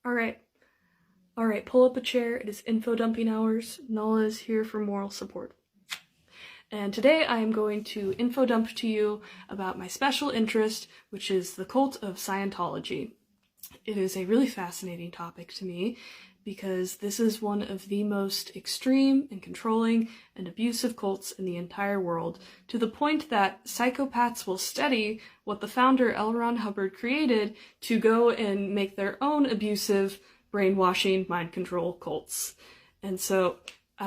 Alright. Alright, pull up a chair. It is infodumping hours. Nala is here for moral support. And today I am going to infodump to you about my special interest, which is the cult of Scientology. It is a really fascinating topic to me because this is one of the most extreme and controlling and abusive cults in the entire world, to the point that psychopaths will study what the founder L. Ron Hubbard created to go and make their own abusive, brainwashing, mind control cults. And so,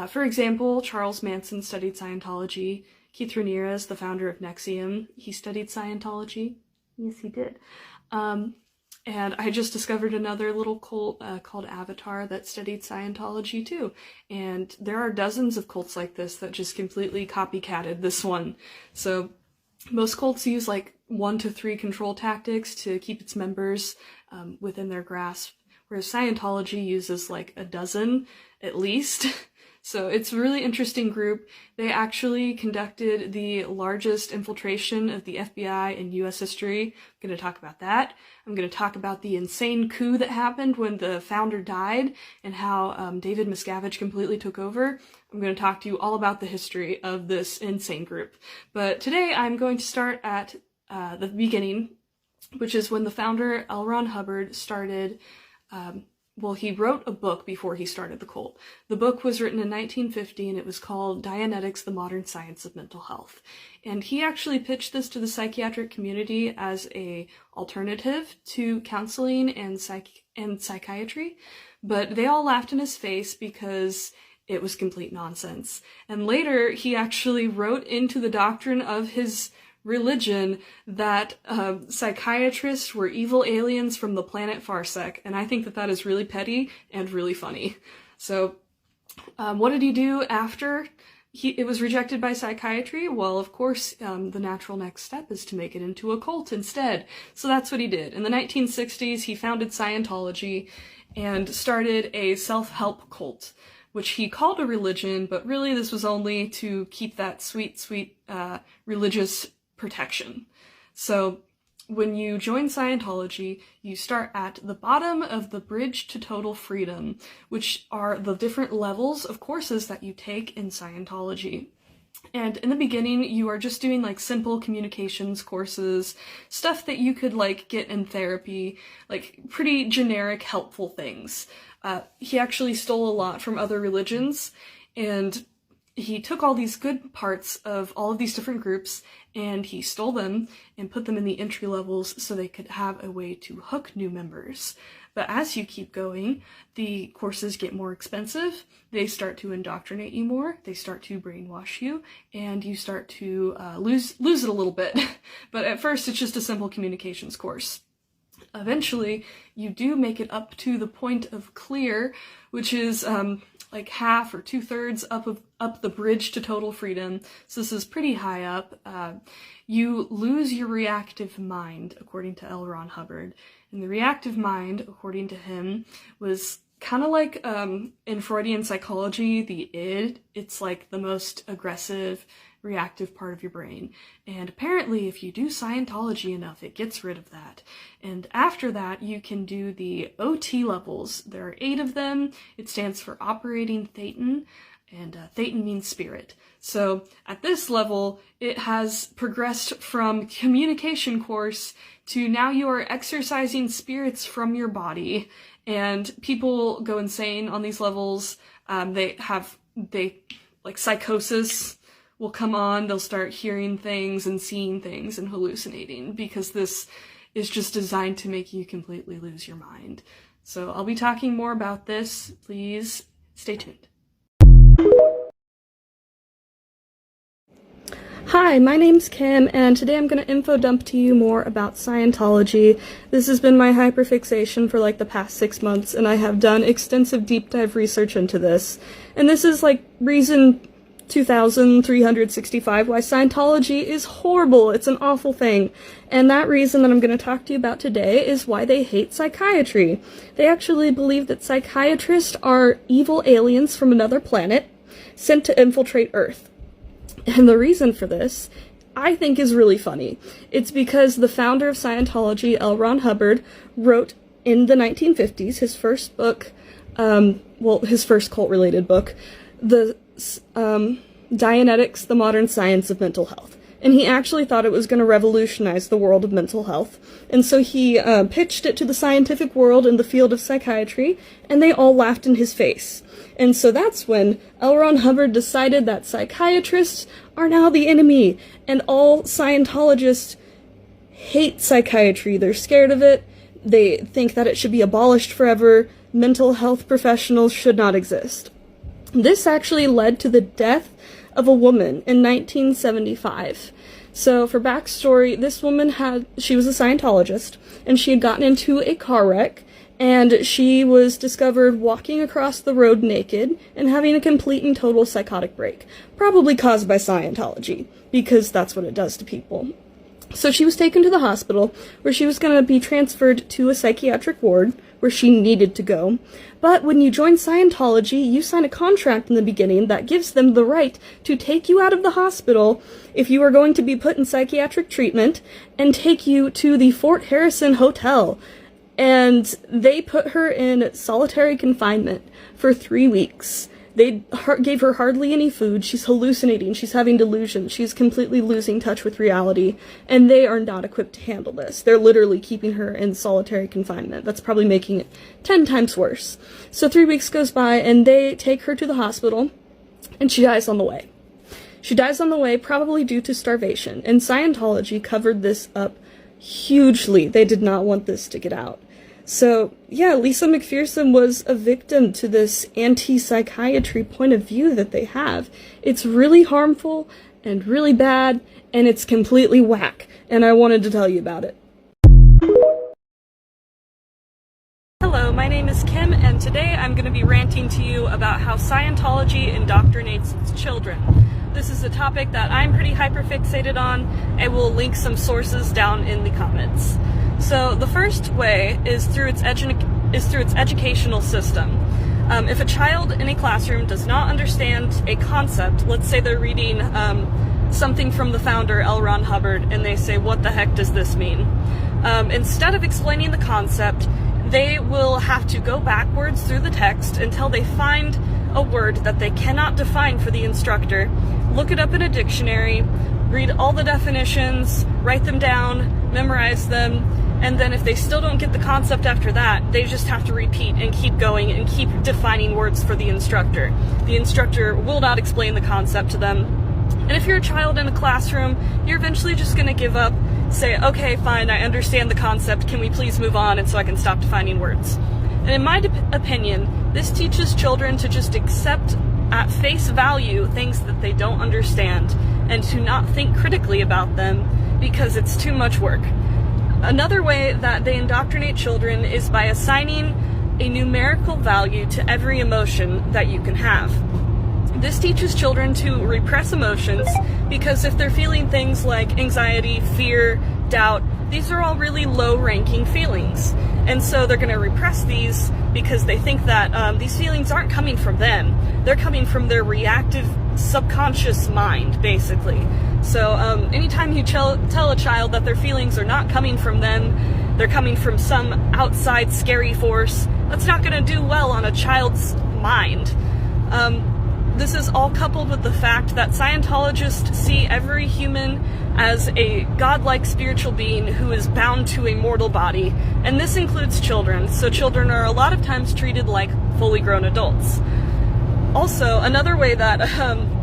for example, Charles Manson studied Scientology. Keith Ramirez, the founder of NXIVM, he studied Scientology. Yes, he did. And I just discovered another little cult called Avatar that studied Scientology too. And there are dozens of cults like this that just completely copycatted this one. So most cults use like 1 to 3 control tactics to keep its members within their grasp, whereas Scientology uses like a dozen at least. So it's a really interesting group. They actually conducted the largest infiltration of the FBI in US history. I'm going to talk about that. I'm going to talk about the insane coup that happened when the founder died and how David Miscavige completely took over. I'm going to talk to you all about the history of this insane group. But today I'm going to start at the beginning, which is when the founder L. Ron Hubbard started well, he wrote a book before he started the cult. The book was written in 1950 and it was called Dianetics, the Modern Science of Mental Health. And he actually pitched this to the psychiatric community as a alternative to counseling and psychiatry, but they all laughed in his face because it was complete nonsense. And later, he actually wrote into the doctrine of his religion that psychiatrists were evil aliens from the planet Farsec, and I think that that is really petty and really funny. So what did he do after it was rejected by psychiatry? Well, of course, the natural next step is to make it into a cult instead. So that's what he did. In the 1960s, he founded Scientology and started a self-help cult, which he called a religion, but really this was only to keep that sweet, sweet religious protection. So when you join Scientology, you start at the bottom of the bridge to total freedom, which are the different levels of courses that you take in Scientology. And in the beginning, you are just doing like simple communications courses, stuff that you could like get in therapy, like pretty generic, helpful things. He actually stole a lot from other religions, and he took all these good parts of all of these different groups and he stole them and put them in the entry levels so they could have a way to hook new members. But as you keep going, the courses get more expensive, they start to indoctrinate you more, they start to brainwash you, and you start to lose it a little bit. But at first it's just a simple communications course. Eventually, you do make it up to the point of clear, which is like half or 2/3 up the bridge to total freedom. So this is pretty high up. You lose your reactive mind, according to L. Ron Hubbard. And the reactive mind, according to him, was kind of like in Freudian psychology, the id. It's like the most aggressive, reactive part of your brain. And apparently if you do Scientology enough, it gets rid of that. And after that, you can do the OT levels. There are 8 of them. It stands for Operating Thetan, and Thetan means spirit. So at this level, it has progressed from communication course to now you are exercising spirits from your body, and people go insane on these levels. They like psychosis will come on, they'll start hearing things and seeing things and hallucinating, because this is just designed to make you completely lose your mind. So I'll be talking more about this. Please stay tuned. Hi, my name's Kim, and today I'm going to infodump to you more about Scientology. This has been my hyperfixation for like the past 6 months, and I have done extensive deep dive research into this. And this is like reason 2365 why Scientology is horrible. It's an awful thing. And that reason that I'm going to talk to you about today is why they hate psychiatry. They actually believe that psychiatrists are evil aliens from another planet sent to infiltrate Earth. And the reason for this, I think, is really funny. It's because the founder of Scientology, L. Ron Hubbard, wrote in the 1950s, his first book, his first cult-related book, the Dianetics, the Modern Science of Mental Health. And he actually thought it was going to revolutionize the world of mental health. And so he pitched it to the scientific world in the field of psychiatry, and they all laughed in his face. And so that's when L. Ron Hubbard decided that psychiatrists are now the enemy, and all Scientologists hate psychiatry. They're scared of it. They think that it should be abolished forever. Mental health professionals should not exist. This actually led to the death of a woman in 1975. So for backstory, this woman she was a Scientologist, and she had gotten into a car wreck, and she was discovered walking across the road naked and having a complete and total psychotic break, probably caused by Scientology, because that's what it does to people. So she was taken to the hospital, where she was going to be transferred to a psychiatric ward, where she needed to go. But when you join Scientology, you sign a contract in the beginning that gives them the right to take you out of the hospital if you are going to be put in psychiatric treatment, and take you to the Fort Harrison Hotel. And they put her in solitary confinement for 3 weeks. They gave her hardly any food. She's hallucinating. She's having delusions. She's completely losing touch with reality. And they are not equipped to handle this. They're literally keeping her in solitary confinement. That's probably making it 10 times worse. So 3 weeks goes by, and they take her to the hospital, and she dies on the way. She dies on the way, probably due to starvation. And Scientology covered this up hugely. They did not want this to get out. So, yeah, Lisa McPherson was a victim to this anti-psychiatry point of view that they have. It's really harmful and really bad, and it's completely whack, and I wanted to tell you about it. Hello, my name is Kim, and today I'm going to be ranting to you about how Scientology indoctrinates its children. This is a topic that I'm pretty hyperfixated on, and we'll link some sources down in the comments. So the first way is through its educational system. If a child in a classroom does not understand a concept, let's say they're reading something from the founder, L. Ron Hubbard, and they say, "What the heck does this mean?" Instead of explaining the concept, they will have to go backwards through the text until they find a word that they cannot define for the instructor, look it up in a dictionary, read all the definitions, write them down, memorize them, and then if they still don't get the concept after that, they just have to repeat and keep going and keep defining words for the instructor. The instructor will not explain the concept to them. And if you're a child in a classroom, you're eventually just going to give up, say, "Okay, fine, I understand the concept, can we please move on and so I can stop defining words?" And in my opinion, this teaches children to just accept at face value things that they don't understand, and to not think critically about them because it's too much work. Another way that they indoctrinate children is by assigning a numerical value to every emotion that you can have. This teaches children to repress emotions, because if they're feeling things like anxiety, fear, doubt, these are all really low-ranking feelings. And so they're going to repress these because they think that these feelings aren't coming from them. They're coming from their reactive subconscious mind, basically. So anytime you tell a child that their feelings are not coming from them, they're coming from some outside scary force, that's not going to do well on a child's mind. This is all coupled with the fact that Scientologists see every human as a godlike spiritual being who is bound to a mortal body, and this includes children, so children are a lot of times treated like fully grown adults. Also, another way that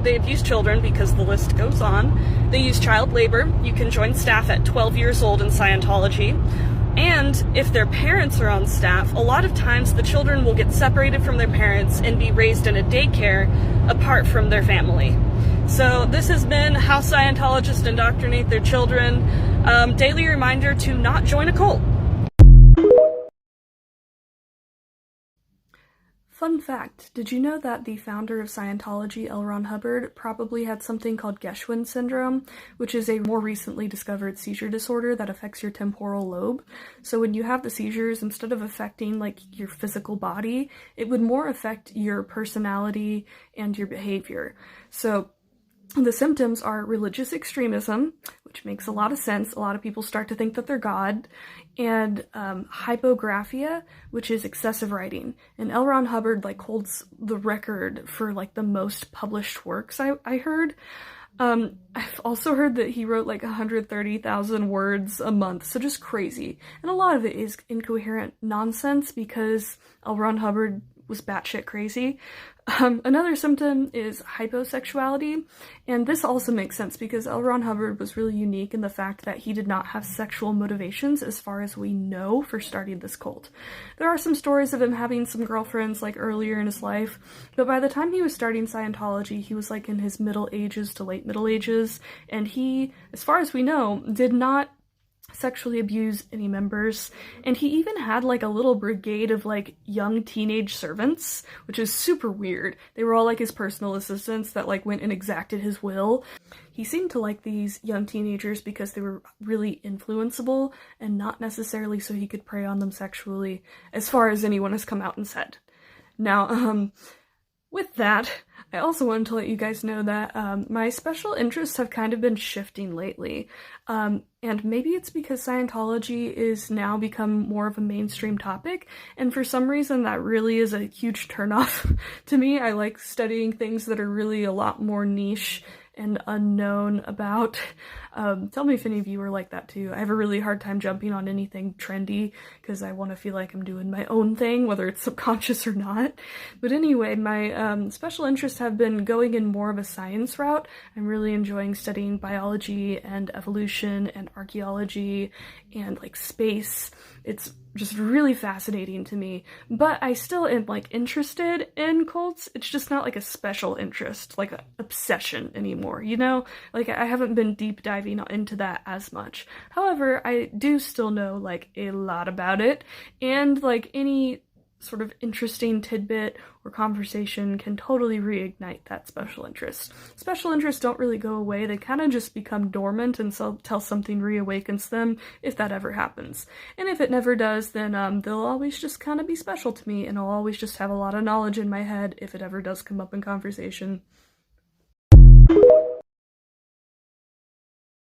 they abuse children, because the list goes on, they use child labor. You can join staff at 12 years old in Scientology. And if their parents are on staff, a lot of times the children will get separated from their parents and be raised in a daycare apart from their family. So this has been how Scientologists indoctrinate their children. Daily reminder to not join a cult. Fun fact, did you know that the founder of Scientology, L. Ron Hubbard, probably had something called Geschwin syndrome, which is a more recently discovered seizure disorder that affects your temporal lobe. So when you have the seizures, instead of affecting like your physical body, it would more affect your personality and your behavior. So the symptoms are religious extremism, which makes a lot of sense. A lot of people start to think that they're God, and hypographia, which is excessive writing. And L. Ron Hubbard like holds the record for like the most published works, I heard. I've also heard that he wrote like 130,000 words a month, so just crazy. And a lot of it is incoherent nonsense because L. Ron Hubbard was batshit crazy. Another symptom is hyposexuality, and this also makes sense because L. Ron Hubbard was really unique in the fact that he did not have sexual motivations as far as we know for starting this cult. There are some stories of him having some girlfriends like earlier in his life, but by the time he was starting Scientology, he was like in his middle ages to late middle ages, and he, as far as we know, did not sexually abuse any members, and he even had like a little brigade of like young teenage servants, which is super weird. They were all like his personal assistants that like went and exacted his will. He seemed to like these young teenagers because they were really influenceable and not necessarily so he could prey on them sexually, as far as anyone has come out and said. Now, with that, I also wanted to let you guys know that my special interests have kind of been shifting lately, and maybe it's because Scientology is now become more of a mainstream topic, and for some reason that really is a huge turnoff to me. I like studying things that are really a lot more niche and unknown about. Tell me if any of you are like that too. I have a really hard time jumping on anything trendy because I want to feel like I'm doing my own thing, whether it's subconscious or not. But anyway, my special interests have been going in more of a science route. I'm really enjoying studying biology and evolution and archaeology and like space. It's just really fascinating to me, but I still am like interested in cults. It's just not like a special interest, like an obsession anymore, you know? Like I haven't been deep diving into that as much. However, I do still know like a lot about it, and like any sort of interesting tidbit or conversation can totally reignite that special interest. Special interests don't really go away, they kind of just become dormant until something reawakens them, if that ever happens. And if it never does, then they'll always just kind of be special to me, and I'll always just have a lot of knowledge in my head if it ever does come up in conversation.